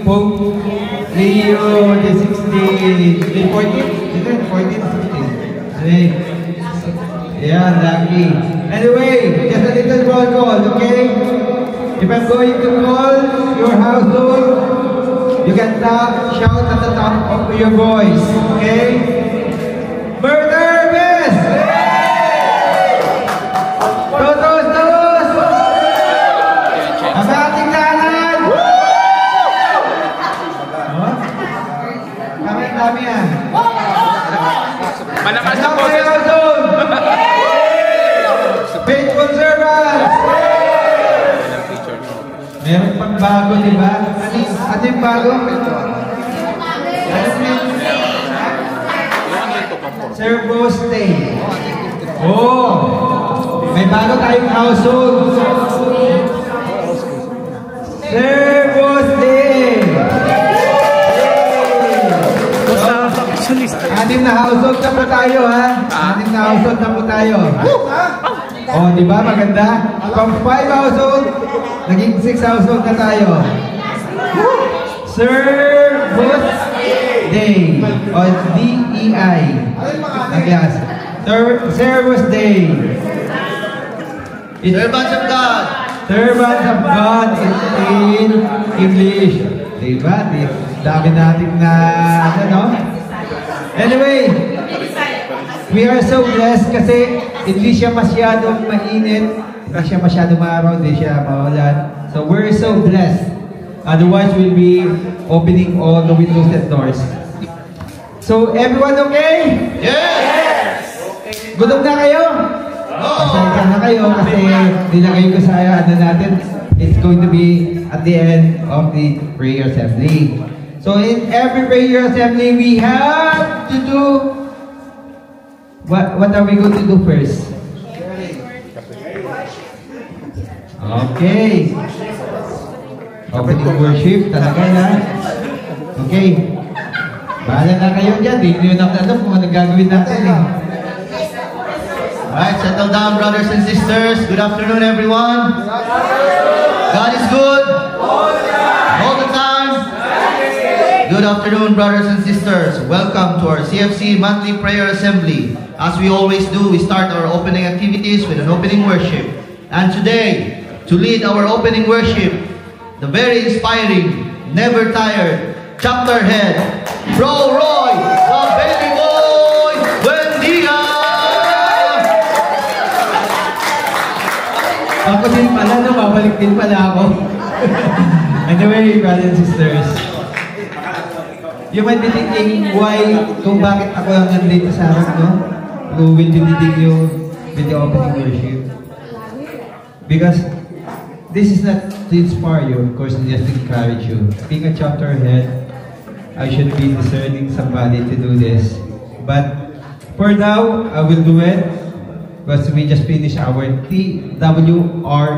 Pope Leo the 16th, the 14th? Is it 14th, 16th? Yeah, lucky. Anyway, just a little roll call, okay? If I'm going to call your household, you can shout at the top of your voice, okay? Murder Miss! Totos! Ang ating kanan! Dami yan. Malakas na po. Faithful servants! Meron pang bago, di ba? Ano yung bago? Servos Day. Oh! May bago tayong household. Servos Day! Anim na household na po tayo, ha? Anim na household na po tayo. Oh, di ba? Maganda. From 5 household, naging 6 household na tayo. Servos Day. O D-E-I. Na class. Servos Day. Servants of God. Servants of God in English. Diba? Dami natin na, ano? Anyway, we are so blessed kasi hindi siya masyadong mainit, hindi siya masyadong maaraw, hindi siya mawalan. So we're so blessed. Otherwise, we'll be opening all the windows and doors. So, everyone okay? Yes! Gutom na kayo? No! Pasensya na kayo kasi nilagay ko sa ano natin. It's going to be at the end of the prayer assembly. So in every prayer assembly, we have to do what are we going to do first? Okay. Opening worship talaga na. Okay. Bahala na kayo dyan. Hindi nyo na alam kung ano gagawin natin eh. Alright, settle down, brothers and sisters. Good afternoon, everyone. God is good. All the time. Good afternoon, brothers and sisters. Welcome to our CFC Monthly Prayer Assembly. As we always do, we start our opening activities with an opening worship. And today, to lead our opening worship, the very inspiring, never tired, chapter head, Bro Roy, the baby boy, Buendia! Ako din pala, babalik din pala ako. Anyway, brothers and sisters, you might be thinking why, kung bakit ako lang nandito sa harap, no? Who will be leading you with the opening worship? Because this is not to inspire you, of course, just to encourage you. Being a chapter head, I should be discerning somebody to do this. But for now, I will do it because we just finished our TWR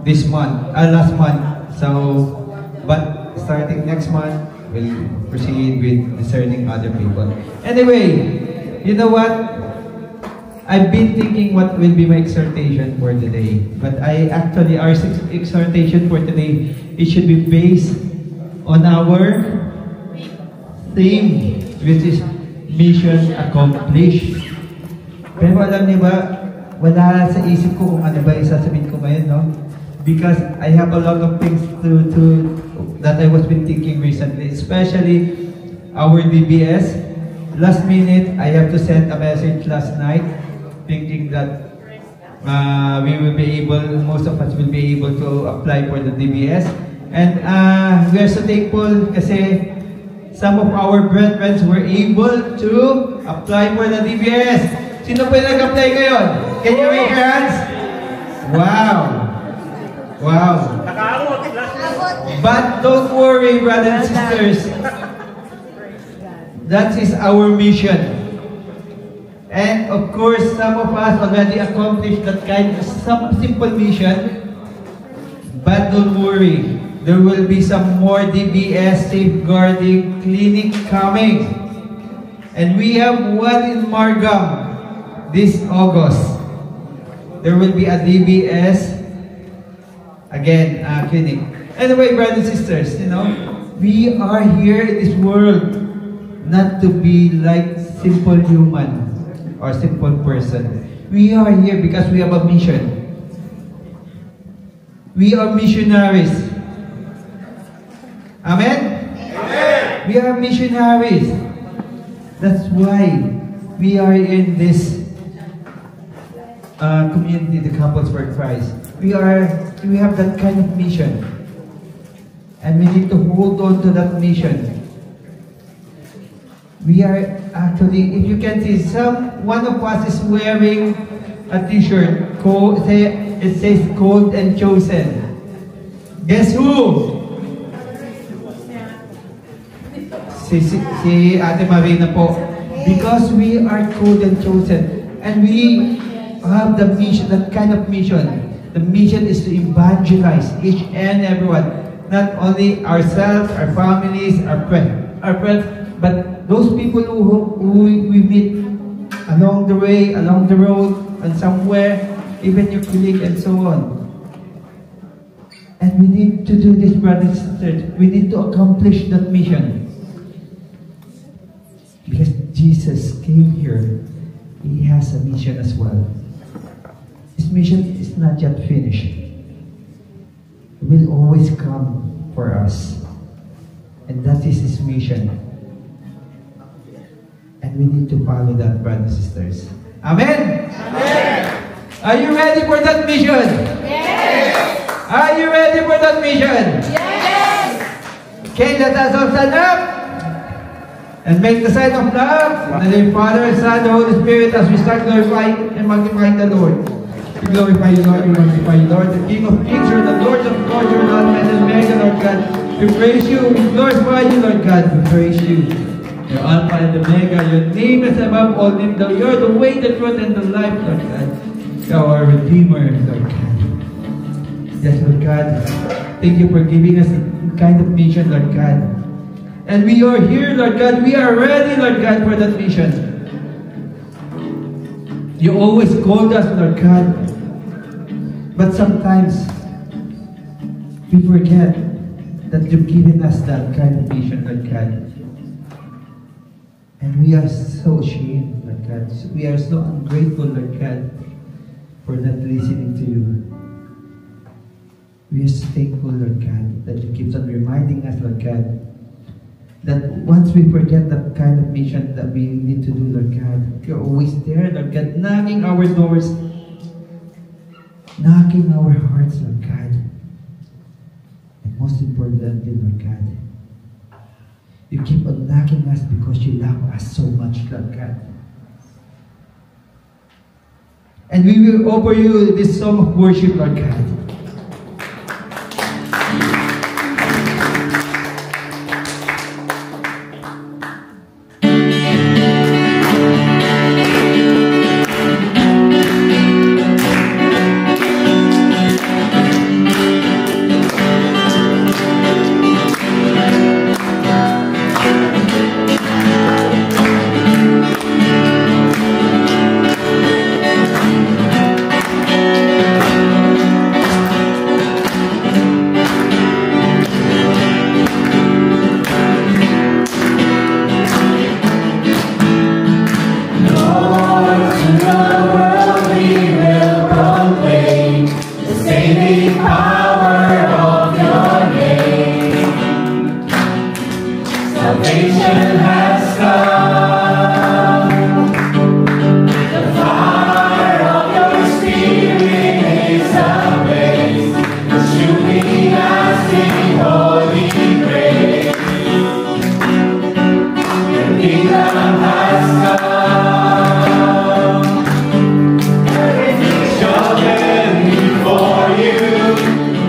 this month, last month. So, but starting next month, we'll proceed with discerning other people. Anyway, you know what? I've been thinking what will be my exhortation for today. But our exhortation for today, it should be based on our theme, which is mission accomplished. Pero alam niyo ba, wala sa isip ko kung ano ba yung sasabihin ko ngayon, no? Because I have a lot of things that I was been thinking recently, especially our DBS. Last minute, I have to send a message last night, thinking that we will be able, most of us will be able to apply for the DBS. And we are so thankful kasi some of our brethren were able to apply for the DBS. Sino pa yung nag-apply ngayon? Can you raise your hands? Wow! Wow! But don't worry, brothers and sisters. That is our mission. And of course, some of us already accomplished that kind of simple mission. But don't worry, there will be some more DBS safeguarding clinic coming. And we have one in Margam this August. There will be a DBS, again, clinic. Anyway, brothers and sisters, you know, we are here in this world not to be like simple human or simple person. We are here because we have a mission. We are missionaries. Amen? Amen. We are missionaries. That's why we are in this community, the Couples for Christ. We have that kind of mission. And we need to hold on to that mission. We are actually, if you can see, one of us is wearing a t-shirt. It says called and chosen. Guess who? Si Ate Marina po. Because we are called and chosen. And we have the mission, that kind of mission. The mission is to evangelize each and everyone. Not only ourselves, our families, our friends, but those people who we meet along the way, along the road, and somewhere, even your colleague and so on. And we need to do this, brothers and sisters. We need to accomplish that mission. Because Jesus came here, He has a mission as well. His mission is not yet finished. He will always come for us. And that is His mission. And we need to follow that, brothers and sisters. Amen? Amen! Are you ready for that mission? Yes! Are you ready for that mission? Yes! Okay, let us all stand up and make the sign of love. In the name of Father, Son, and Holy Spirit, as we start glorifying and magnifying the Lord. We glorify you, Lord. We magnify you, Lord. The King of Kings, you're the Lord of Lords, you're the Almighty and Omega, Lord God. We praise you. We glorify you, Lord God. We praise you. You're Alpha and Omega. Your name is above all names. You're the way, the truth, and the life, Lord God. You're our Redeemer, Lord God. Yes, Lord God. Thank you for giving us a kind of mission, Lord God. And we are here, Lord God. We are ready, Lord God, for that mission. You always called us, Lord God. But sometimes we forget that you've given us that kind of mission, Lord God. And we are so ashamed, Lord God. We are so ungrateful, Lord God, for not listening to you. We are so thankful, Lord God, that you keep on reminding us, Lord God, that once we forget that kind of mission that we need to do, Lord God, you're always there, Lord God, knocking our doors, knocking our hearts, Lord God. And most importantly, Lord God, you keep on knocking us because you love us so much, Lord God. And we will offer you this song of worship, Lord God.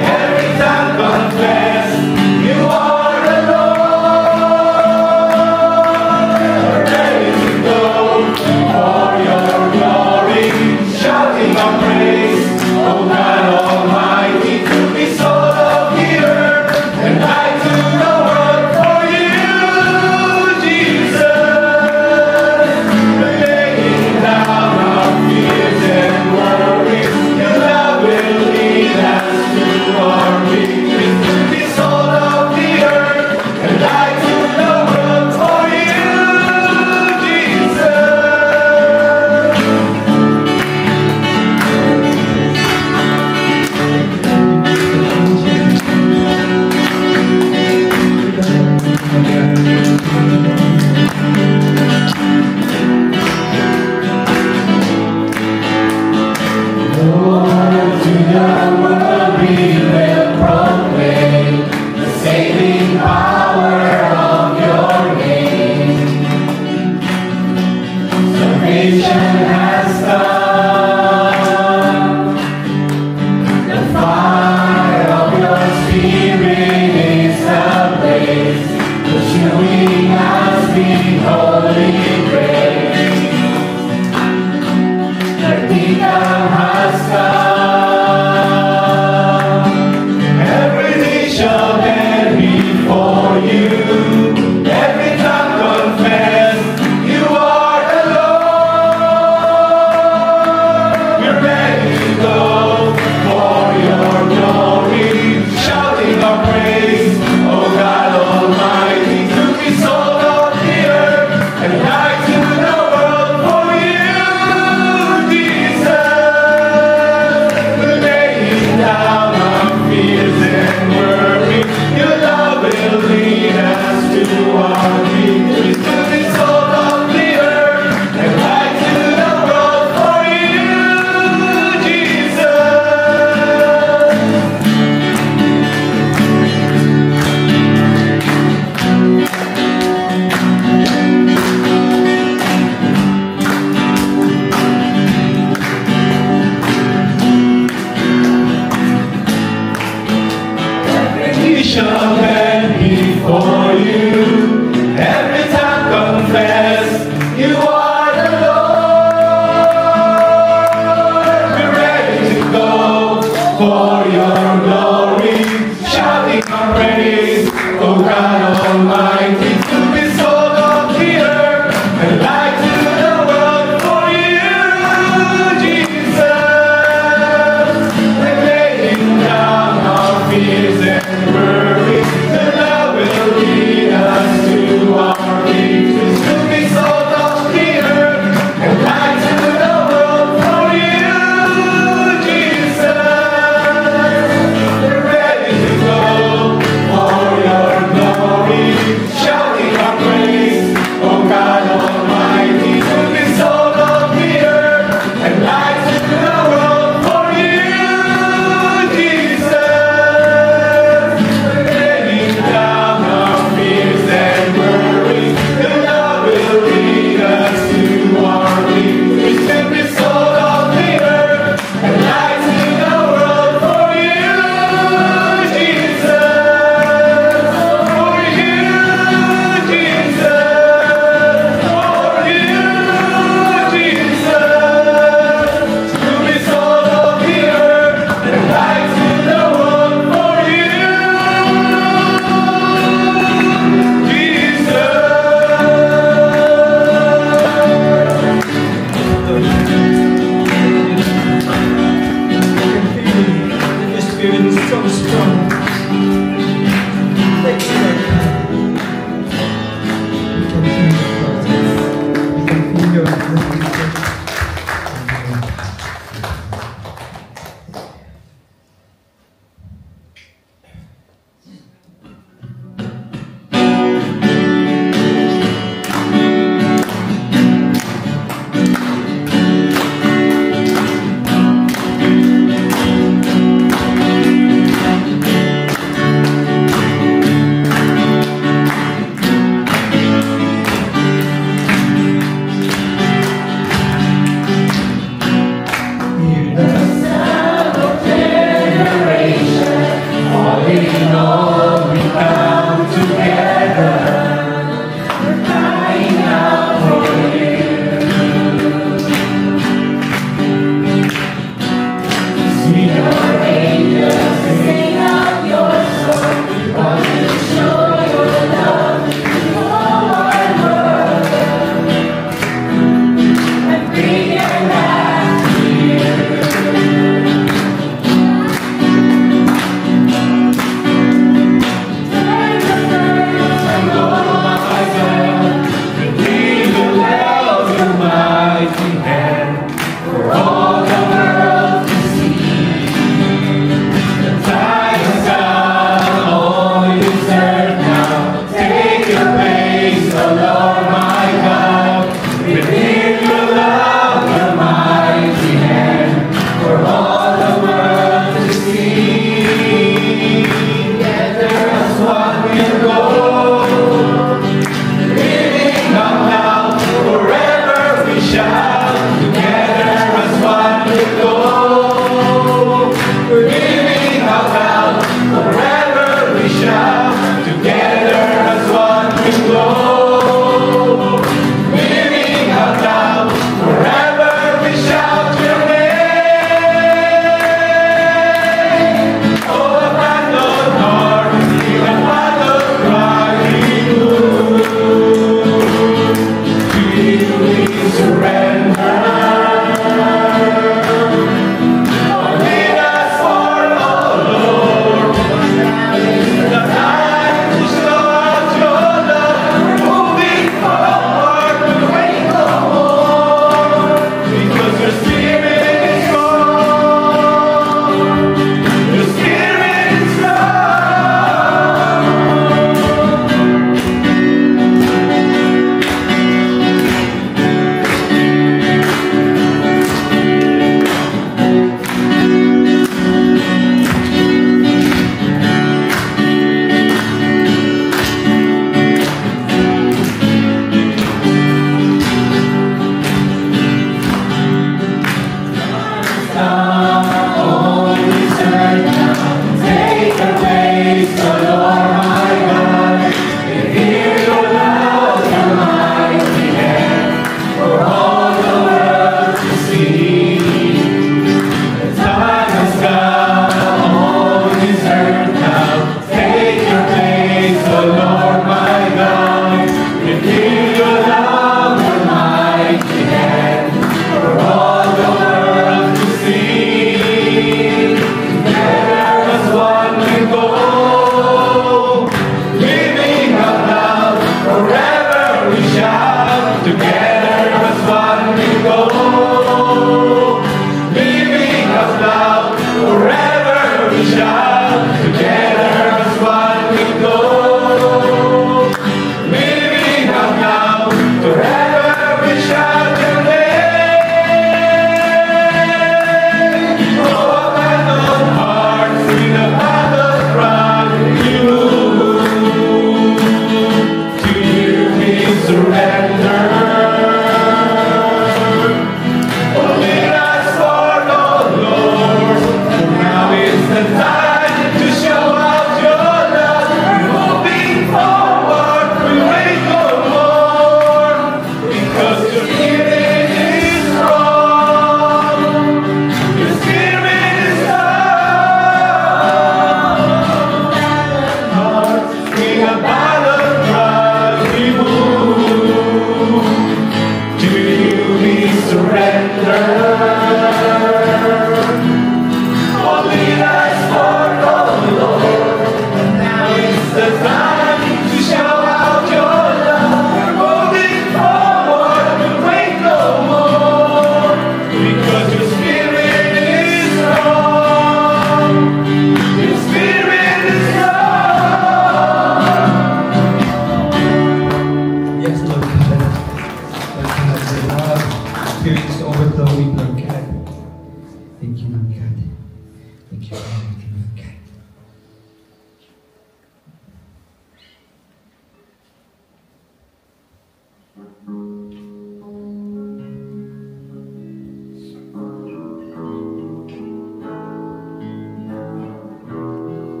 Every time confess you are alone. are victory to the soul of the earth, and light to the world for you, Jesus. We shall bend before you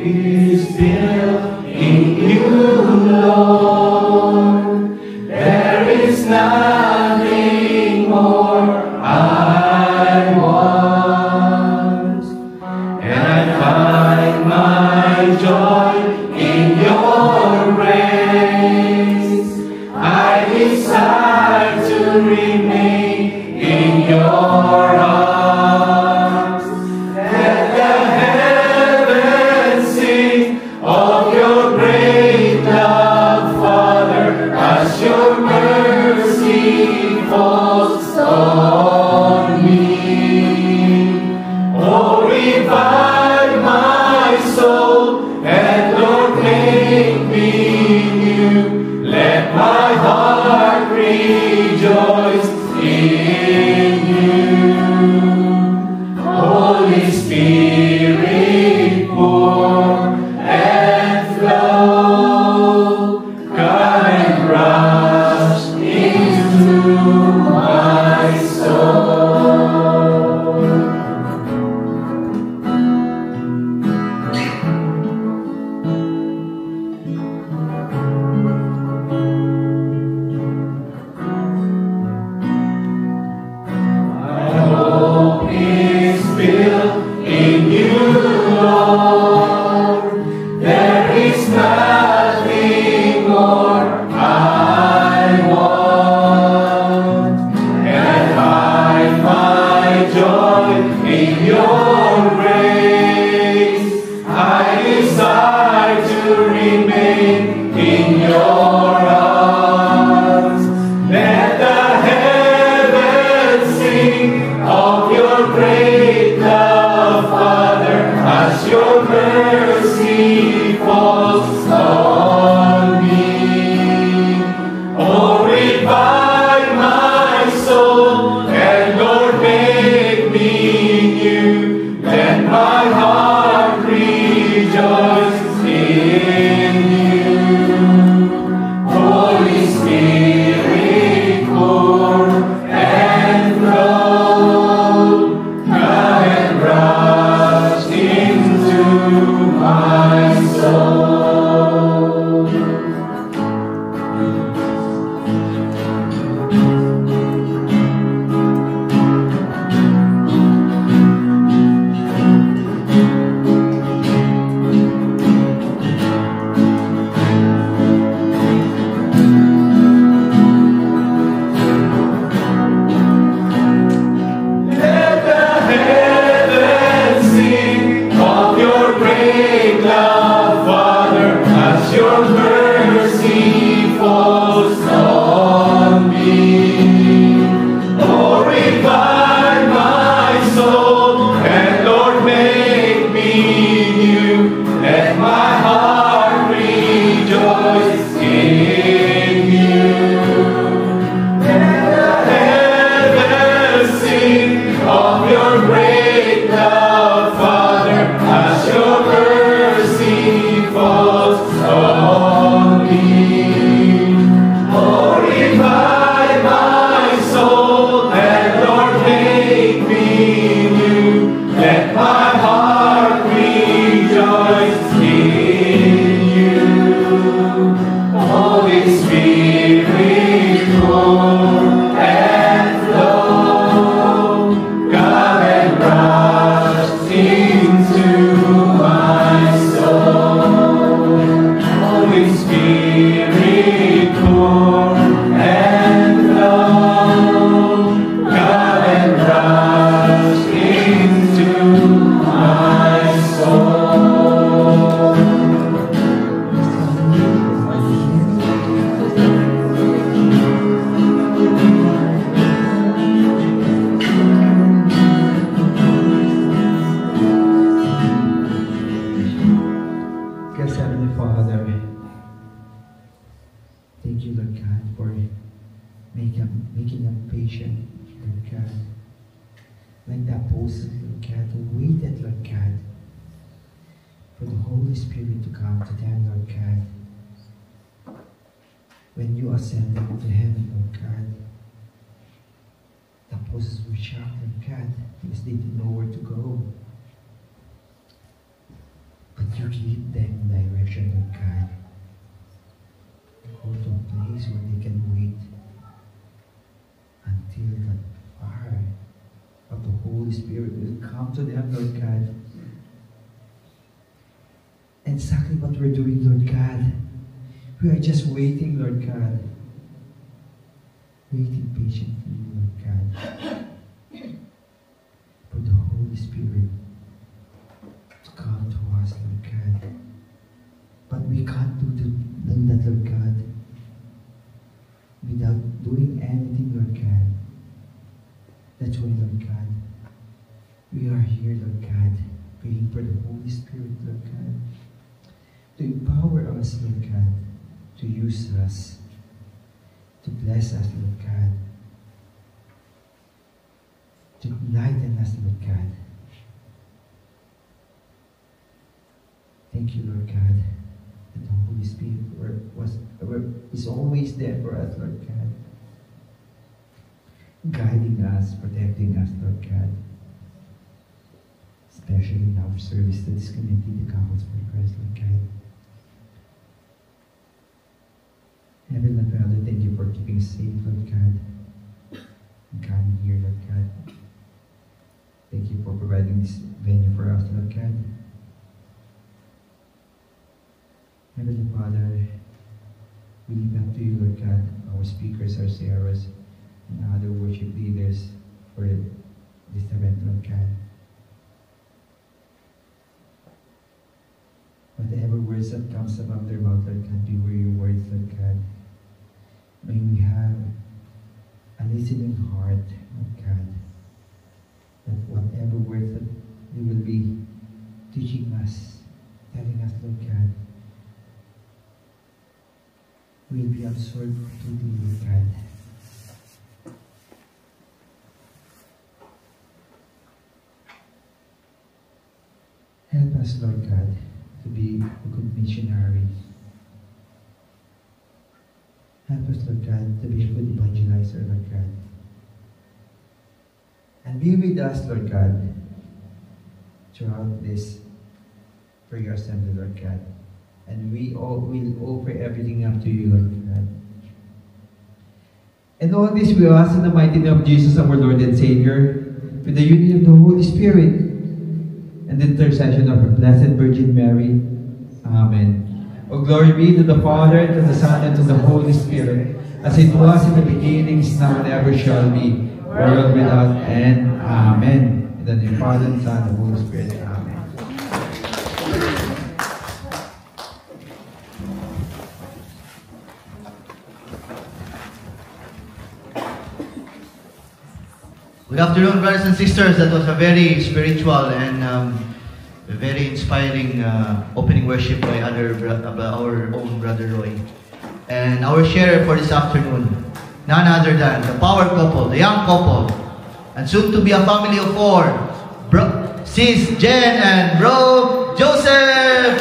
is built in you, Lord. There is nothing more I want, and I find my joy in your grace. I desire to remain in your arms. Let the heavens sing of your great love, Father, as your mercy falls on me. Oh, revive my soul and Lord, make me new. Let my heart rejoice in you. Holy Spirit, pour and flow. Come and rush into my soul. My hope is built in you, Lord. There is nothing more I want, and I find my joy in your grace. I desire to remain in your arms. Let the heavens sing of your great love, Father, as your mercy falls on me. Oh, revive my soul and Lord, make me new. Let my heart rejoice in you. Holy Spirit, pour and flow. Come and rush into my soul. Let the heavens sing of your great love, Father, as your mercy falls on me. Oh, revive my soul and Lord, make me new. Let my heart rejoice in you. Let the heavens sing of your great love, Father, as your mercy falls on me. Oh, revive my soul and Lord, make me new. Let my heart rejoice in you. Holy Spirit, pour and flow. Come and rush into my soul. Holy Spirit, pour and flow. Come and rush into my soul. Yes, Heavenly Father, thank you, Lord God, for making them patient, Lord God. Like that person, Lord God, who waited, Lord God, for the Holy Spirit to come to them, Lord God. When you ascended into heaven, Lord God, the apostles were shocked, Lord God, because they didn't know where to go. But you give them direction, Lord God. Go to a place where they can wait until the fire of the Holy Spirit will come to them, Lord God. Exactly what we're doing, Lord God. We are just waiting, Lord God. Waiting patiently, Lord God, for the Holy Spirit to come to us, Lord God. But we can't do that, Lord God, without doing anything, Lord God. That's why, Lord God, we are here, Lord God, praying for the Holy Spirit, Lord God, to empower us, Lord God, to use us, to bless us, Lord God, to enlighten us, Lord God. Thank you, Lord God, that the Holy Spirit is always there for us, Lord God, guiding us, protecting us, Lord God, especially in our service that is connected to Gospel for Christ, Lord God. Heavenly Father, thank you for keeping safe, Lord God, and coming here, Lord God. Thank you for providing this venue for us, Lord God. Heavenly Father, we leave up to you, Lord God, our speakers, our singers, and other worship leaders for this event, Lord God. Whatever words that comes about their mouth, Lord God, be where your words, Lord God. May we have a listening heart, Lord God, that whatever words that you will be teaching us, telling us, Lord God, will be absorbed completely, Lord God. Help us, Lord God, to be a good missionary. Help us, Lord God, to be a good evangelizer, Lord God. And be with us, Lord God, throughout this prayer assembly, Lord God. And we all will offer everything up to you, Lord God. And all this we ask in the mighty name of Jesus, our Lord and Savior, with the unity of the Holy Spirit and the intercession of our Blessed Virgin Mary. Amen. O glory be to the Father, and to the Son, and to the Holy Spirit, as it was in the beginning, is now, and ever shall be, world without end. Amen. In the name of the Father, and Son, and the Holy Spirit. Amen. Good afternoon, brothers and sisters. That was a very spiritual and a very inspiring opening worship by our own Brother Roy. And our sharer for this afternoon, none other than the power couple, the young couple, and soon to be a family of four, Sis Jen and Bro Joseph.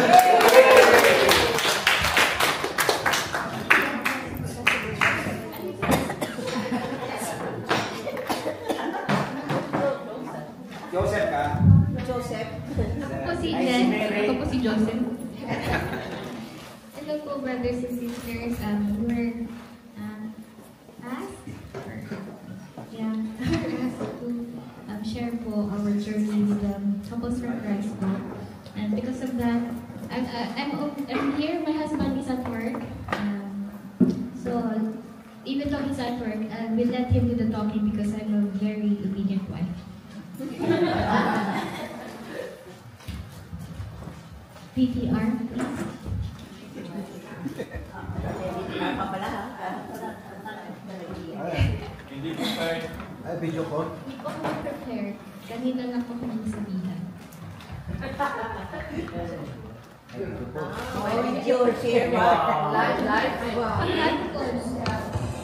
Joseph ka? Joseph. Ako po si Jen. Ako po si Joseph. Hello po, brothers and sisters. We're asked to share po our journey with Couples for Christ po. And because of that, I'm here. My husband is at work. So even though he's at work, we'll let him do the talking because I'm a very obedient wife. PTR, please. Ay, video ko. Hindi po ako prepared. Kanina lang po kami sabihan.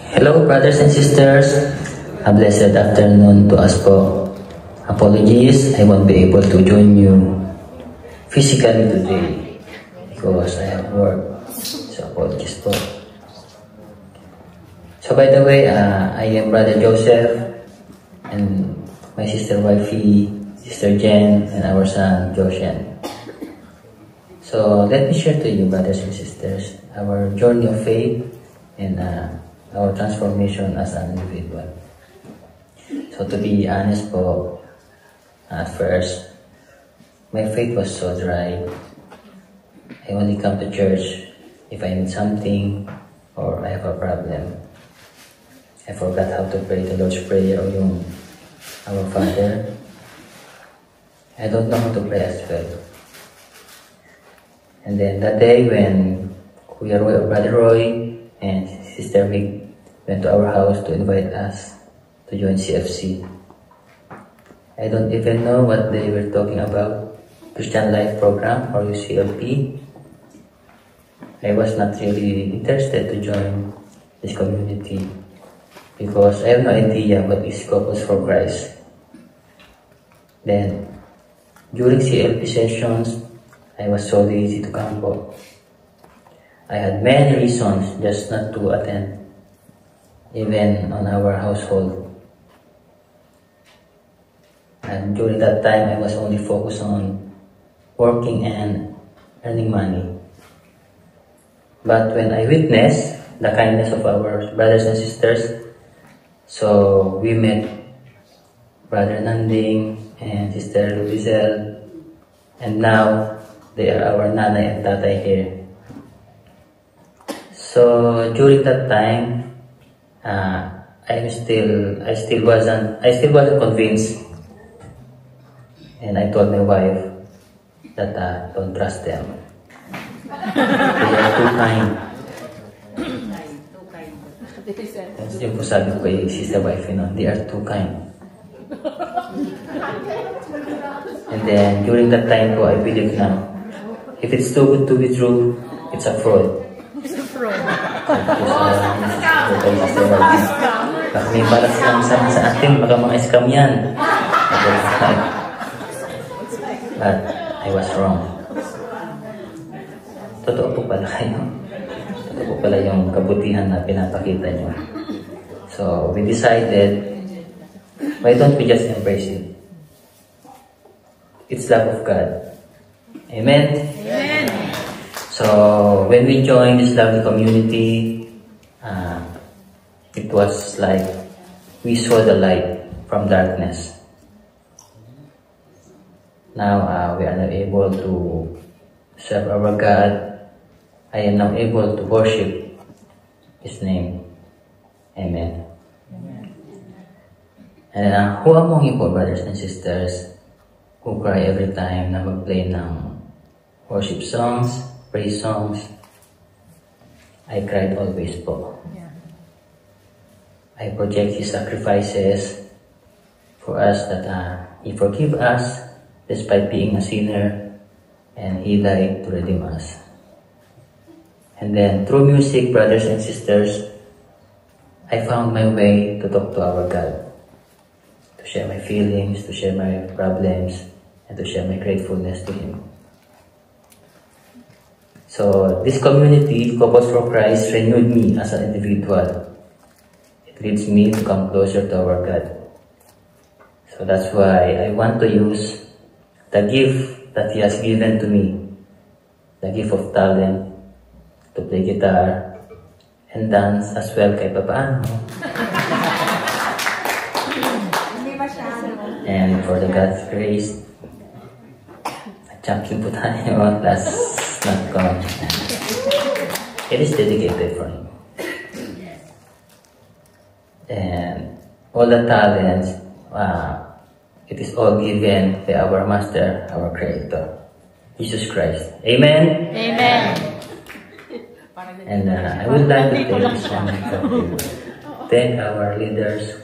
Hello, brothers and sisters. A blessed afternoon to us po. Apologies, I won't be able to join you physically today because I have work. So apologies po. So by the way, I am Brother Joseph and my sister wifey, Sister Jen, and our son Joshan. So let me share to you, brothers and sisters, our journey of faith and our transformation as an individual. So to be honest po, at first, my faith was so dry. I only come to church if I need something or I have a problem. I forgot how to pray the Lord's Prayer or yung Our Father. I don't know how to pray as well. And then that day when Brother Roy and Sister Mig went to our house to invite us to join CFC. I don't even know what they were talking about, Christian Life Program or UCLP. I was not really interested to join this community because I have no idea what is Couples for Christ. Then, during CLP sessions, I was so lazy to come po. I had many reasons just not to attend, even on our household. And during that time, I was only focused on working and earning money. But when I witnessed the kindness of our brothers and sisters, so we met Brother Nanding and Sister Luisel, and now they are our nanay and tatay here. So during that time, I still wasn't convinced, and I told my wife that don't trust them. They are too kind. Yung po sabi ko kay sister wife, they are too kind. And then during that time po, I believe now, if it's too good to be true, it's a fraud. It's a fraud. Baka may balas lang sa atin, baka mga scam yan. But I was wrong. Totoo po pala kayo. Totoo po pala yung kabutihan na pinapakita nyo. So we decided, why don't we just embrace it? It's love of God. Amen? Amen. So when we joined this lovely community, it was like we saw the light from darkness. Now we are now able to serve our God. I am now able to worship His name. Amen. And who among you po, brothers and sisters, who cry every time na mag-play ng worship songs, praise songs? I cried always po. I project His sacrifices for us that He forgive us despite being a sinner, and He died to redeem us. And then through music, brothers and sisters, I found my way to talk to our God, to share my feelings, to share my problems, and to share my gratefulness to Him. So this community, Couples for Christ, renewed me as an individual. It leads me to come closer to our God. So that's why I want to use the gift that He has given to me, the gift of talent, to play guitar and dance as well kahit papaano. And for the God's grace, champion po tayo last not come. It is dedicated for Him. And all the talents, it is all given by our Master, our Creator, Jesus Christ. Amen? Amen. And I would like to take this moment to thank our leaders,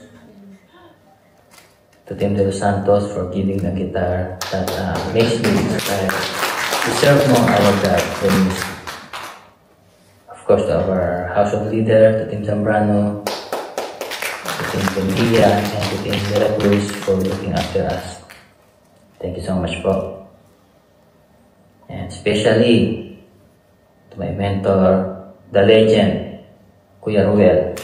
to Tim De Los Santos for giving the guitar that makes me inspired to serve more our God. Of course, to our house of leader, to Tim Zambrano, to Tim Bendia, and to Tim De La Cruz for looking after us. Thank you so much po. And especially to my mentor, the legend, Kuya Ruel.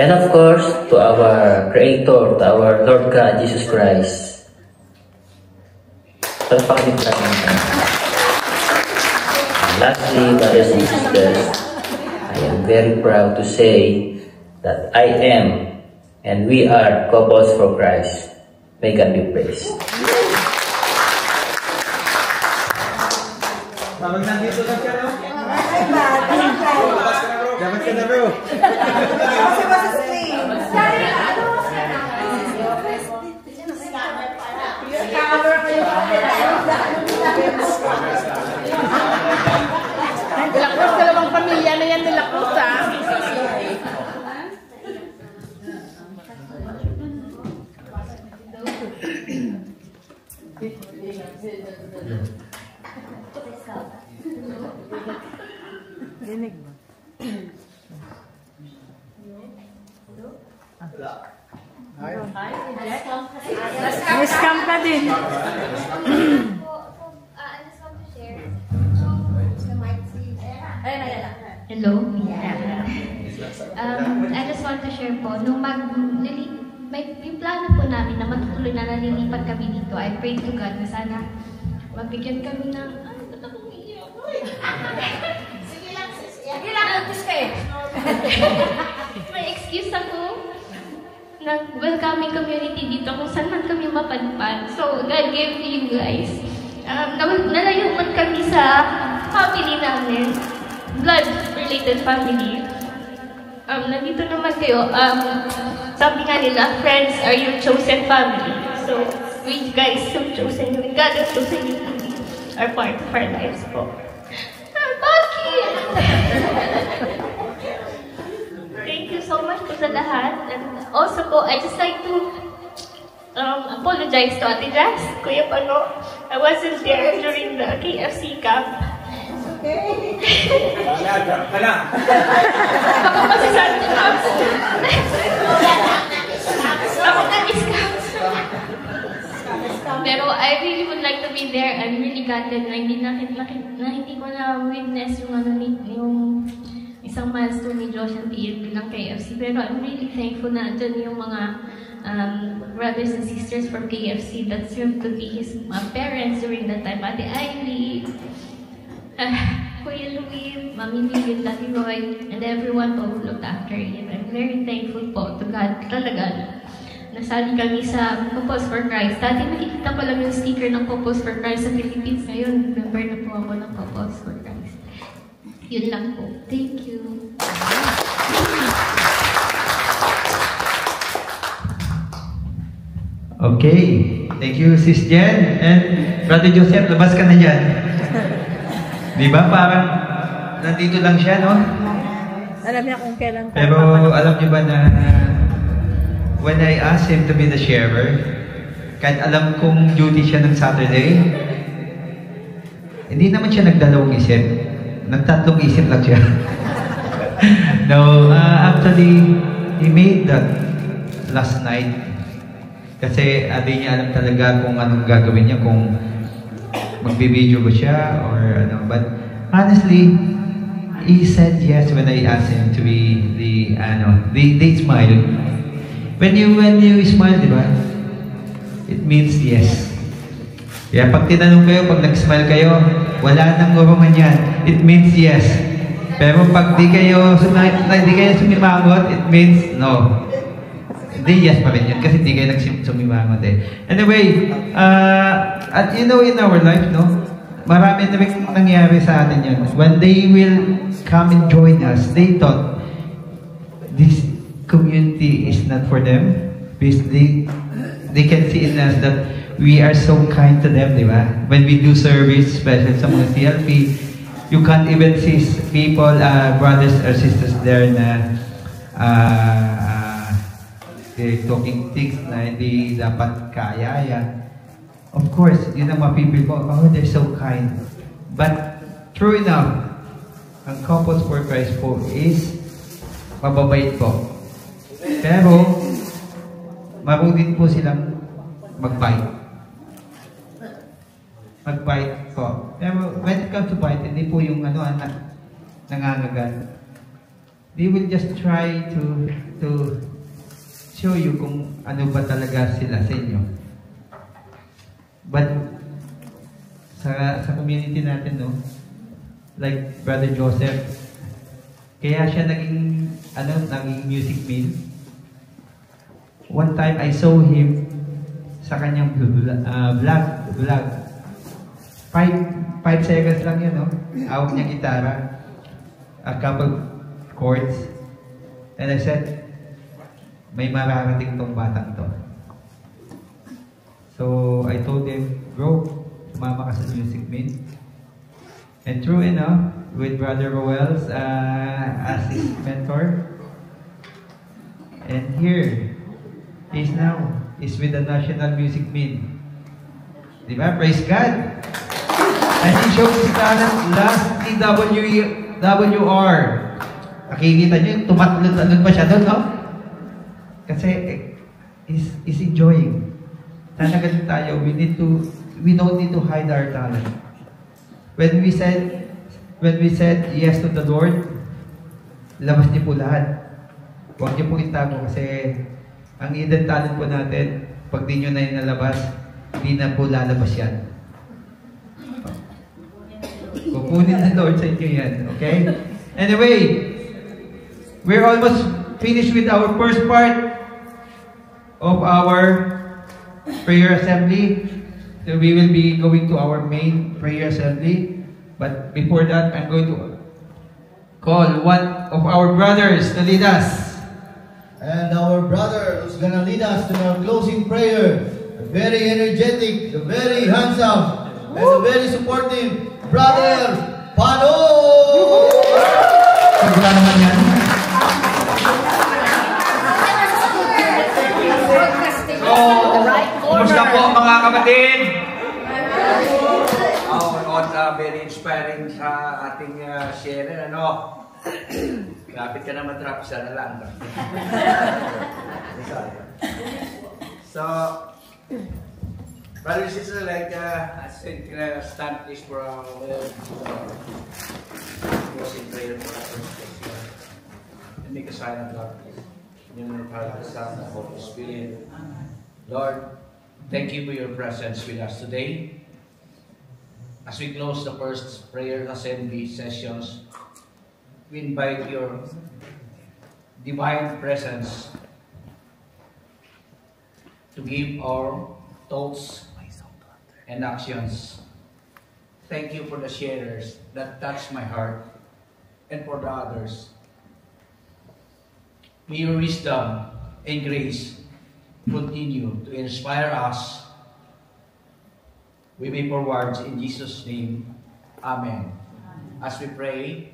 And of course, to our Creator, to our Lord God, Jesus Christ. Lastly, brothers and sisters, I am very proud to say that I am and we are couples for Christ. May God be praised. Parang nandito lang siya, no? Dapat ka na, bro. Kasi ba sa screen? Cover kayo. Nilakros ka namang pamilya na yan, nilakros ha. Dinig mo. Scam ka din. Hello? I just want to share po, nung yung plano po namin na matutuloy na nalilipat kami dito, I pray to God na sana mabigyan kami ng, ba't ako umiiyak? Sige lang, agis ka eh. May excuse ako ng welcoming community dito kung saan man kami mapadpad. So, God gave me you guys. Nalayo man kami sa family namin, blood-related family. Nandito naman kayo, sabi nga nila, friends are your chosen family. So, we guys have chosen you, God has chosen you to be our part of our lives po. Bakit? Thank you so much po sa lahat. And also po, I just like to apologize to Ate Jazz, Kuya Pano. I wasn't there during the KFC camp. Hala. Ako kasi sa camp. Ako na-scam. Pero I really would like to be there. I'm really gutted na hindi ko na-witness yung isang milestone ni Josh and PNP ng KFC. Pero I'm really thankful na andyan yung mga brothers and sisters from KFC that served to be his parents during that time. Ate Ivy, Kuya Louie, Mami Lilith, Daddy Roy, and everyone po who looked after him. I'm very thankful po to God talaga. Nasali kami sa Couples for Christ. Dati nakikita ko lang yung sticker ng Couples for Christ sa Philippines. Ngayon, member na po ako ng Couples for Christ. Yun lang po. Thank you. Okay. Thank you, Sis Jen. And Brother Joseph, labas ka na dyan. Di ba? Parang nandito lang siya, no? Alam niya kung kailan. Pero alam niyo ba na when I asked him to be the sharer, kahit alam kong duty siya ng Saturday, hindi naman siya nagdalawang isip. Nagtatlong isip lang siya. No, actually, he made that last night. Kasi hindi niya alam talaga kung anong gagawin niya, kung magbibideo ba siya or ano. But honestly, he said yes when I asked him to be the smile. When you smile, di ba? It means yes. Kaya pag tinanong kayo, pag nag-smile kayo, wala nang gumaman yan. It means yes. Pero pag di kayo sumimangot, it means no. Hindi yes pa rin yan kasi di kayo sumimangot eh. Anyway, at you know in our life, no? Marami na rin nangyari sa atin yan. When they will come and join us, they thought this community is not for them because they can see in us that we are so kind to them, di ba? When we do service, especially sa mga CLP, you can't even see people, brothers or sisters there na they're talking things na hindi dapat kaaya. Of course, yun ang mga people ko, oh, they're so kind. But true enough, ang Couples for Christ po is mababait po. Pero, marunong po silang mag-bite. Mag-bite po. Pero when it comes to bite, hindi po yung nangangagat. They will just try to show you kung ano ba talaga sila sa inyo. But sa community natin, no, like Brother Joseph, kaya siya naging music mail. One time I saw him sa kanyang vlog. 5 seconds lang yun, no? Hawak niya gitara, a couple chords, and I said, may mararating tong batang to. So I told him, bro, sumama ka sa music mail. And true enough, with Brother Roels as his mentor, and here he's with the National Music Mail. Diba? Praise God! And he showed his talent last TWR. Nakikita nyo, tumatlon-talon pa siya doon, no? Kasi is enjoying. Talaga din tayo, we don't need to hide our talent. When we said yes to the Lord, labas niyo po lahat. Huwag niyo po itago kasi ang hidden talent po natin, pag di nyo na yung nalabas, di na po lalabas yan. Kukunin ng Lord sa inyo yan, okay? Anyway, we're almost finished with our first part of our prayer assembly. So we will be going to our main prayer assembly. But before that, I'm going to call one of our brothers to lead us. And our brother who's gonna lead us to our closing prayer, the very energetic, the very handsome, and the very supportive Brother Pano! Sigura naman yan. Kumusta po mga kapatid? Very inspiring sa ating share, ano? Kapit ka naman trap, isa na lang. So, brothers and sisters, like I said, stand please for our closing prayer for our first year. And make a silent God, please. In the name of the Father, the Son, and the Holy Spirit. Lord, thank you for your presence with us today. As we close the first prayer assembly sessions, we invite your divine presence to give our thoughts and actions. Thank you for the sharers that touched my heart and for the others. May your wisdom and grace continue to inspire us. We may forward in Jesus' name. Amen. As we pray,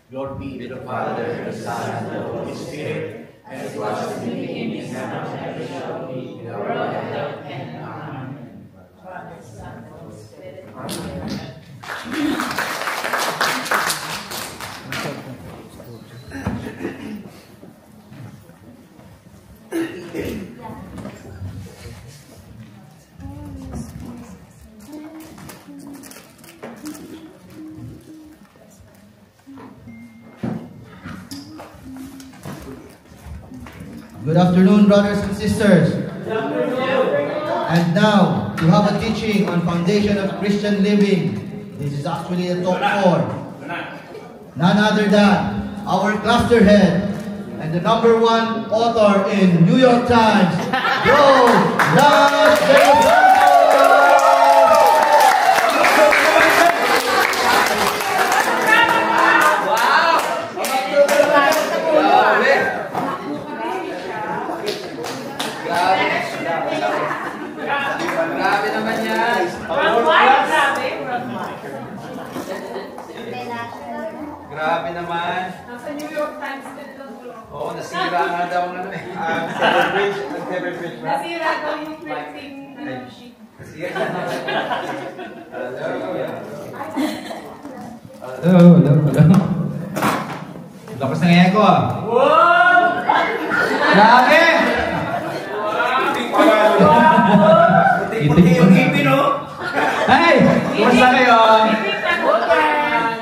Lord be with the Father, the Son, and the Holy Spirit, as it was in the beginning, is now, and ever shall be, the world without end. Amen. Father, Son, Holy Spirit. Amen. Good afternoon, brothers and sisters. And now, to have a teaching on foundation of Christian living. This is actually a talk for none other than our cluster head and the #1 author in New York Times, Bro Lars. Grabe naman yan. Grabe naman. Nasa New York Times dito. Oo, nasira nga daw ng ano eh. Severed Bridge. Nasira daw yung printing sheet. Nasira. Hello. Lakas na ngayon ko ah. Grabe! Puti yung ngipin, no? Hey! Kumusta kayo?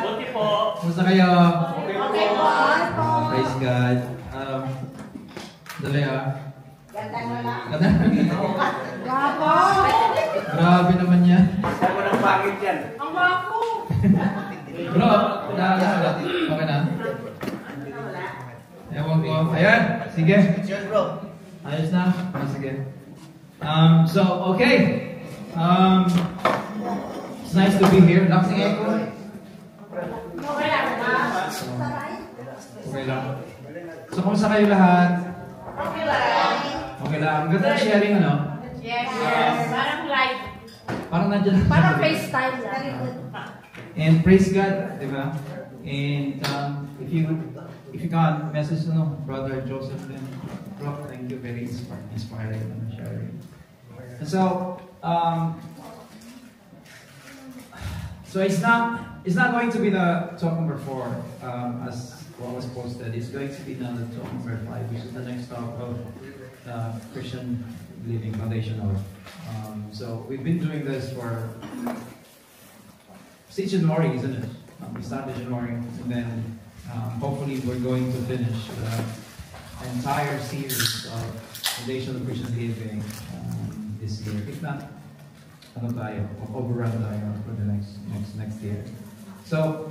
Buti po. Kumusta kayo? Okay po. Praise God. Dali Bravo! Grabe naman yan. Sabi ng pangit yan. Ang wapo! Bro, okay na? Ewan ko. Ayan, sige. Cheers, bro. Ayos na? Sige. So, okay. It's nice to be here. Laksing echo. Okay lang ba? Okay lang. So, kumusta kayo lahat? Okay lang. Okay lang. Ang ganda ng sharing, ano? Yes. Parang live. Parang nandyan. Parang FaceTime lang. And praise God, di ba? And if you can, message Brother Joseph then. Bro, thank you, very inspiring and sharing. And so it's not going to be the talk number 4 as what was posted. It's going to be now the talk number 5, which is the next talk of Christian Living Foundational. So we've been doing this for since January, isn't it? We started January, and then hopefully we're going to finish the entire series of Foundational Christian Living this year. If not, overrun tayo for the next year. So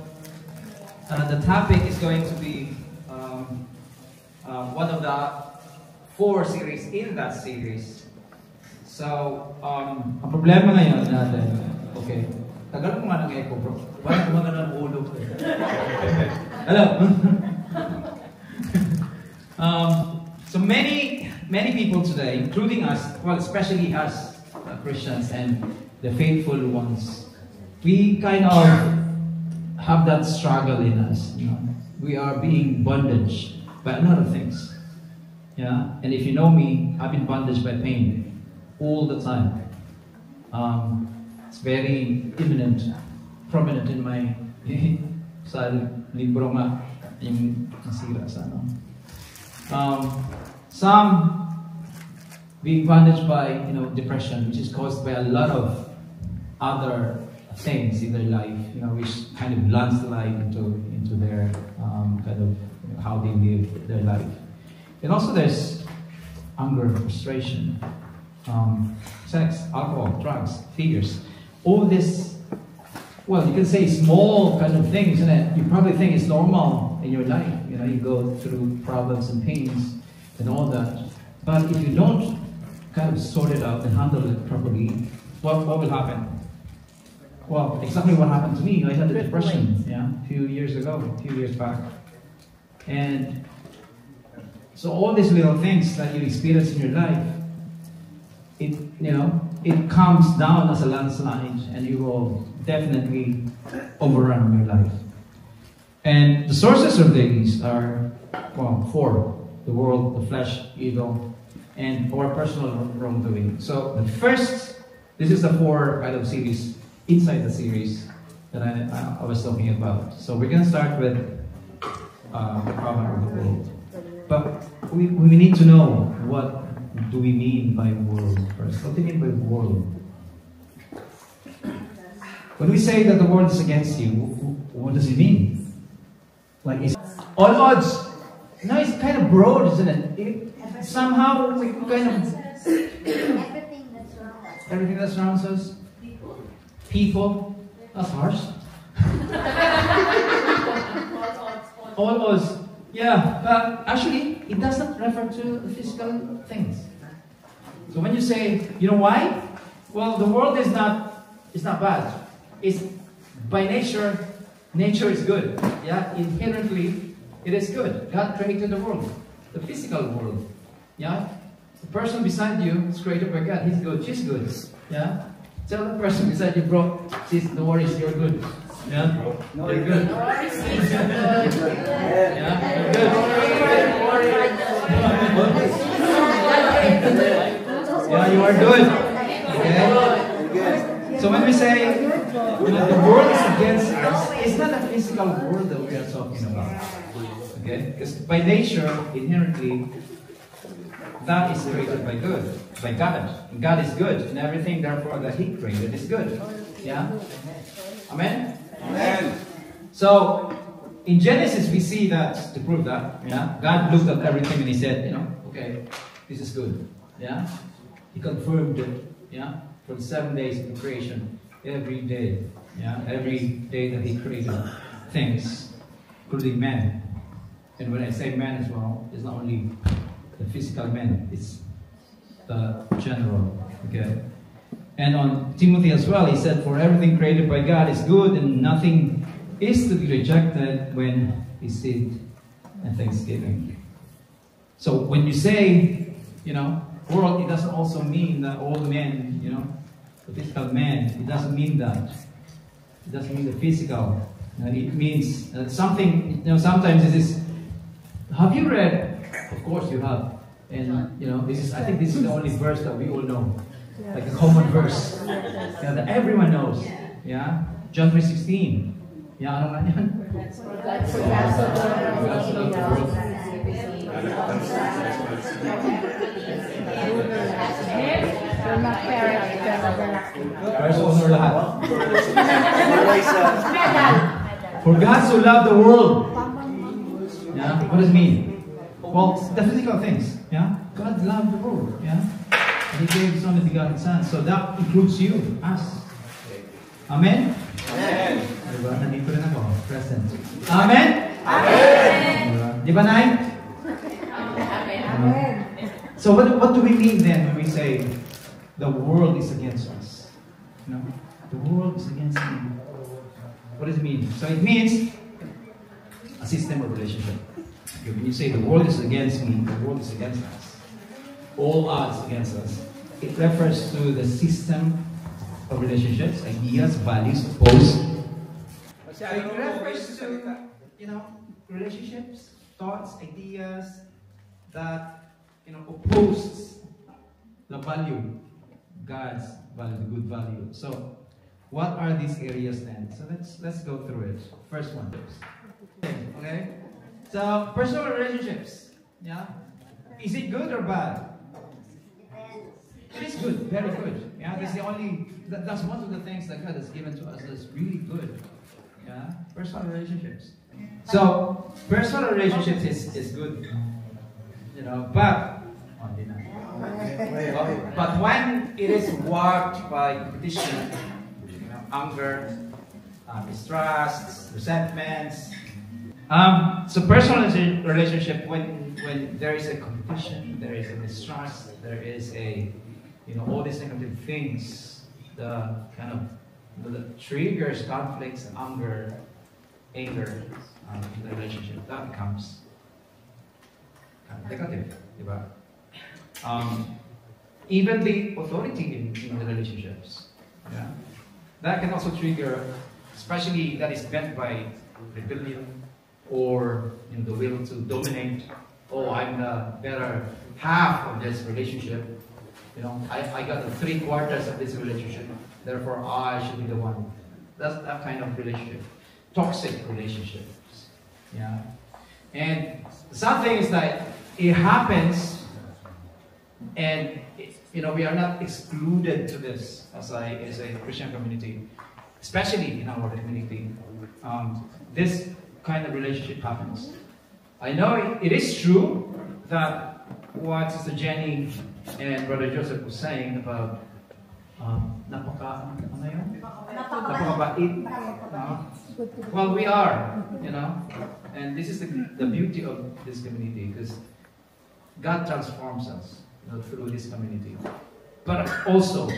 the topic is going to be one of the 4 series in that series. So ang problema ngayon natin, okay. Tagal ko nga ng echo, bro. Wala ko mga ng ulo ko. Hello. So many people today, including us, well, especially us Christians and the faithful ones, we kind of have that struggle in us. You know? We are being bondaged by a lot of things. Yeah, and if you know me, I've been bondaged by pain all the time. It's very prominent in my sa libro nga yung nasira sa ano. Some being bondaged by depression, which is caused by a lot of other things in their life, which kind of landslide into their kind of how they live their life. And also there's anger, frustration, sex, alcohol, drugs, fears. All this, well, you can say small kind of things, isn't it? You probably think it's normal in your life. You go through problems and pains and all that. But if you don't kind of sort it out and handle it properly, what will happen? Well, exactly what happened to me. I had a depression, a few years back. And so all these little things that you experience in your life, it comes down as a landslide, and you will definitely overrun your life. And the sources of these are, well, 4: the world, the flesh, evil, and our personal wrongdoing. So this is the 4 kind of series inside the series that I was talking about. So we're going to start with the problem of the world. But we need to know, what do we mean by world first? What do you mean by world? When we say that the world is against you, what does it mean? Like, it's all odds. No, it's kind of broad, isn't it? Somehow we kind of everything that surrounds us. People. That's harsh. All odds. Yeah, but actually, it doesn't refer to physical things. So when you say, you know why? Well, the world is not bad. It's by nature is good. Yeah, inherently, it is good. God created the world, the physical world. Yeah, the person beside you is created by God. He's good. She's good. Yeah, tell the person beside you, bro. No worries, you're good. Yeah, you're good. Yeah, you're good. Yeah, you are good. Okay. So when we say the world is against us, it's not a physical world that we are talking about. Okay, because by nature, inherently, that is created by God. And God is good, and everything therefore that He created is good. Yeah. Amen. Amen. So in Genesis we see that, to prove that, God looked at everything and He said, okay, this is good. Yeah, He confirmed it. Yeah, for the 7 days of creation, every day. Yeah, every day that He created things, including man. And when I say man as well, it's not only the physical man; it's the general. Okay. And on Timothy as well, he said, "For everything created by God is good, and nothing is to be rejected when He sees and thanksgiving." So when you say, world, it doesn't also mean that all men, the physical man. It doesn't mean that. It doesn't mean the physical. It means something. Sometimes it is. Have you read? Of course you have. And this is. I think this is the only verse that we all know, like a common verse, that everyone knows. Yeah, John 3:16. Yeah, ano nga yan? Verse honor lahat. For God so loved the world. Yeah, what does it mean? Well, the physical things. Yeah, God loved the world. Yeah, and He gave His only begotten Son. So that includes you, us. Amen. Amen. Diba? Nandito rin ako, present. Amen. Amen. Diba, Nay? Amen. So what do we mean then when we say the world is against us? The world is against me. What does it mean? So it means a system of relationship. When you say the world is against me, the world is against us. All odds against us. It refers to the system of relationships, ideas, values, opposed. So it refers to, relationships, thoughts, ideas that, oppose the value, God's value, the good value. So, what are these areas then? So let's go through it. First one. Okay. So personal relationships. Yeah. Is it good or bad? It is good, very good. Yeah. That's one of the things that God has given to us that's really good. Yeah. Personal relationships. So personal relationships is good. But when it is warped by competition, anger, mistrust, resentments. So personal relationship, when there is a competition, there is a mistrust, there is a, all these negative things, the kind of that triggers conflicts, anger in the relationship, that becomes kind of negative, right? Even the authority in the relationships, yeah, that can also trigger, especially that is bent by rebellion or the will to dominate. Oh, I'm the better half of this relationship. I got the 3/4 of this relationship. Therefore, I should be the one. That's that kind of relationship. Toxic relationships. Yeah. And the sad thing is that it happens, and we are not excluded to this as a Christian community, especially in our community. This kind of relationship happens. I know it is true that what Sister Jenny and Brother Joseph was saying about napakabait. Well, we are, and this is the beauty of this community, because God transforms us through this community. But also,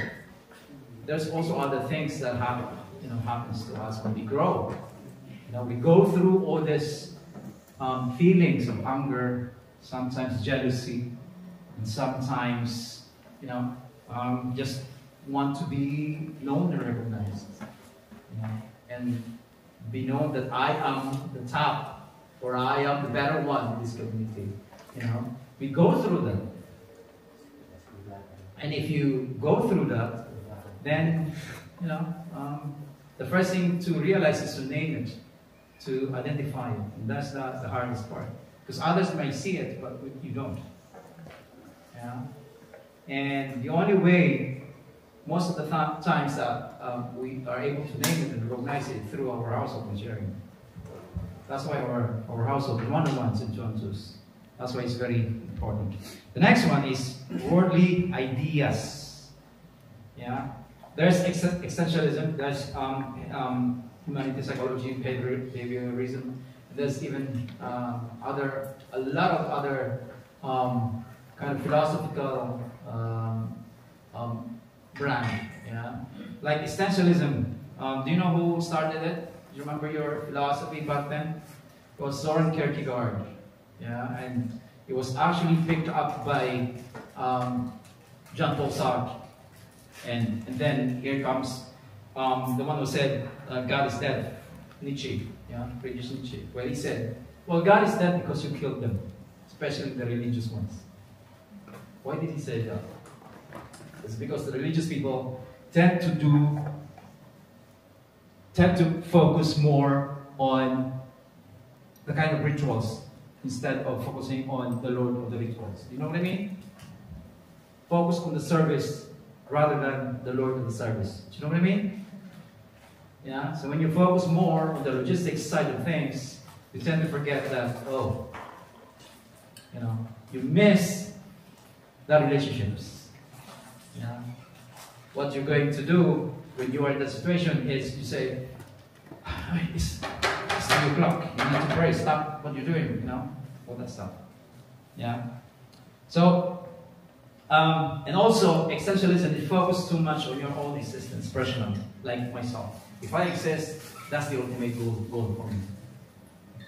there's also other things that happens to us when we grow. We go through all this feelings of anger, sometimes jealousy, and sometimes, just want to be known and recognized, and be known that I am the top, or I am the better one in this community. We go through that, and if you go through that, then the first thing to realize is to name it, to identify it, and that's the hardest part, because others might see it, but you don't. Yeah, and the only way, most of the times that we are able to name it and recognize it through our household and sharing. That's why our household, the one-on-ones in John 2, That's why it's very important. The next one is worldly ideas. Yeah, there's existentialism. There's humanity psychology, behaviorism. There's even a lot of other kind of philosophical brand. Yeah, like existentialism. Do you know who started it? Do you remember your philosophy back then? It was Soren Kierkegaard. Yeah, and it was actually picked up by Jean-Paul Sartre. And then here comes the one who said God is dead, Nietzsche. Yeah, Friedrich Nietzsche. Where he said, well, God is dead because you killed them, especially the religious ones. Why did he say that? It's because the religious people tend to focus more on the kind of rituals instead of focusing on the Lord of the rituals. You know what I mean? Focus on the service rather than the Lord of the service. Do you know what I mean? Yeah. So when you focus more on the logistics side of things, you tend to forget that, you miss the relationships. Yeah. What you're going to do when you are in that situation is you say, it's 3 o'clock, you need to pray, stop what you're doing, all that stuff. Yeah. So, and also, existentialism, it focuses too much on your own existence, personal, like myself. If I exist, that's the ultimate goal for me.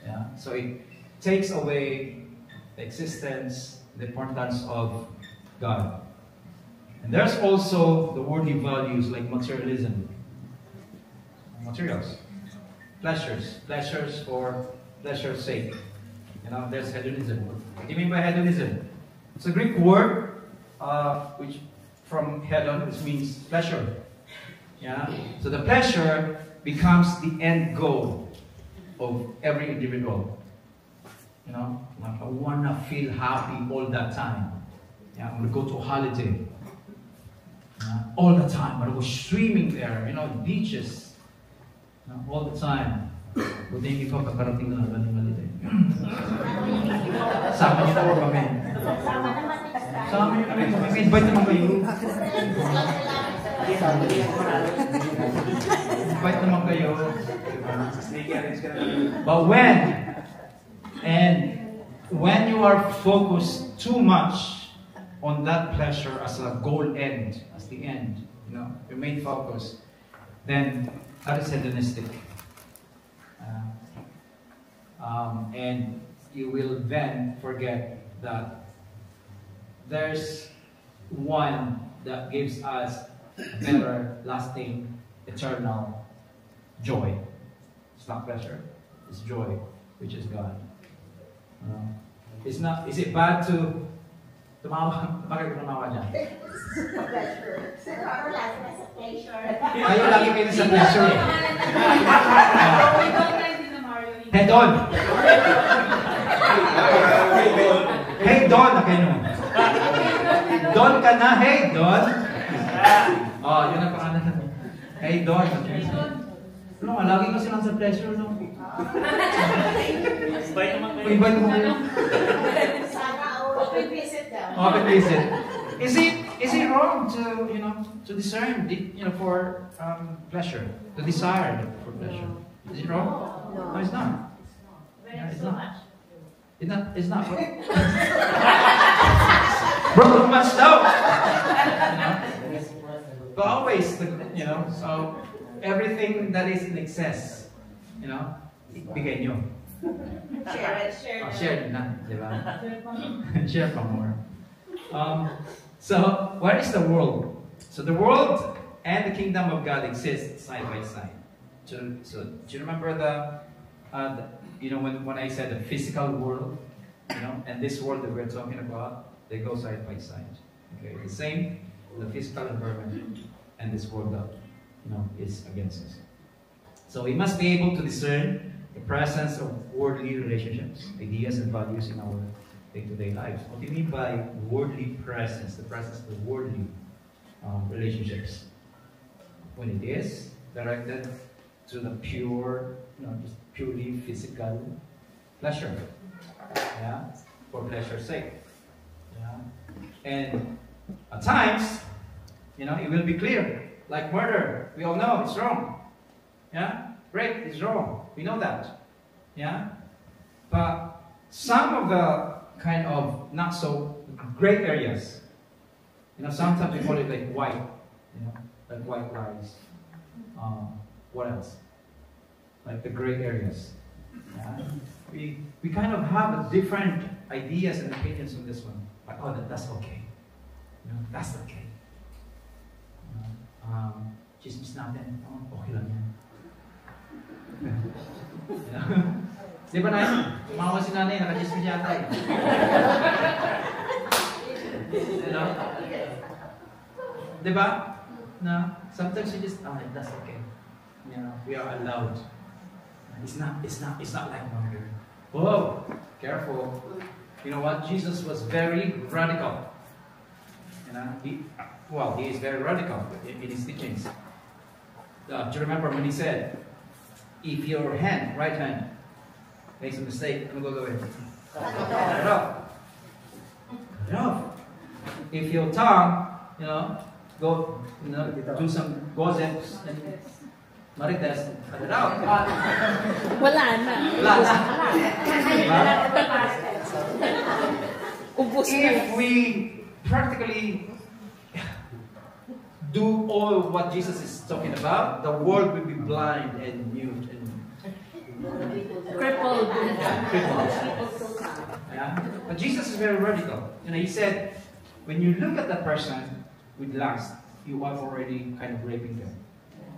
Yeah. So it takes away the existence, the importance of God. And there's also the worldly values like materialism. Materials. Pleasures for pleasure's sake. There's hedonism. What do you mean by hedonism? It's a Greek word which from hedon, which means pleasure. Yeah. So the pleasure becomes the end goal of every individual. Like I wanna feel happy all that time. Yeah, I'm gonna go to a holiday. All the time. I'm gonna go swimming there, beaches. All the time. Buti hindi pa kakarating na ng holiday. Sama niyo na po kami. Sama niyo kami. Invite naman kayo. Invite naman kayo. But when you are focused too much on that pleasure as a goal end, as the end, your main focus, then that is hedonistic. And you will then forget that there's one that gives us better, lasting, eternal joy. It's not pleasure, it's joy, which is God. Is it bad to tumawa? Bakit tumawa dyan? Kayo lagi kayo sa pleasure. Head on. Hey Don, na kayo nun. Don ka na, hey Don. Yun ang pangalan na. Hey Don. Lagi kasi lang sa pleasure, no? Invite mo kayo. Open visit daw. Open visit. Is it wrong to discern for pleasure, to desire for pleasure? Is it wrong? No, it's not. It's not. It's not. Bro, too much though. But always, so everything that is in excess, bigay nyo. Share na, diba? Share pa more. So, where is the world? So the world and the kingdom of God exist side by side. So do you remember when I said the physical world, and this world that we're talking about, they go side by side. Okay, the same, the physical environment and this world that is against us. So we must be able to discern the presence of worldly relationships, ideas, and values in our day-to-day lives. What do you mean by worldly presence? The presence of worldly relationships. When it is directed to the pure, just purely physical pleasure. Yeah? for pleasure's sake. Yeah? And at times, it will be clear. Like murder, we all know it's wrong. Yeah? Rape is wrong. We know that. Yeah? But some of the kind of not so gray areas, sometimes we call it like white, like white lies. What else? Like the gray areas. Yeah? We kind of have different ideas and opinions on this one. Like, oh, that's okay. That's okay. Chismis natin, okay lang yan. Di ba, Nay? Tumawa si nanay, nakachismis yata eh. Di ba? Sometimes you just, that's okay. We are allowed. It's not like murder. Whoa, careful. You know what? Jesus was very radical. He is very radical in his teachings. Do you remember when he said, if your right hand, makes a mistake, I'm going to go ahead. Cut it off. Cut it off. If your tongue, go, do some gossips and marites, cut it out. Wala na. Wala na. If we practically do all what Jesus is talking about, the world will be blind and mute and Crippled. Yeah? But Jesus is very radical. He said, when you look at that person with lust, you are already kind of raping them.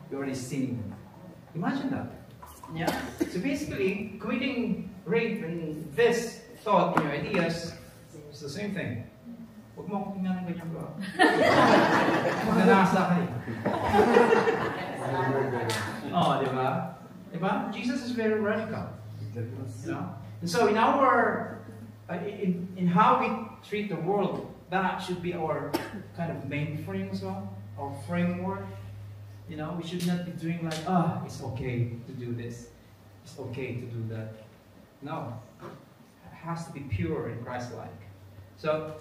You're already sinning them. Imagine that. Yeah? So basically, committing rape and this thought in your ideas is the same thing. Huwag mo akong tingnan ng ganyan bro. Magnanasa ka eh. Oh, di ba? Di ba? Jesus is very radical. And so in our, in how we treat the world, that should be our kind of main frame as well, our framework. We should not be doing like, it's okay to do this. It's okay to do that. No. It has to be pure and Christ-like. So,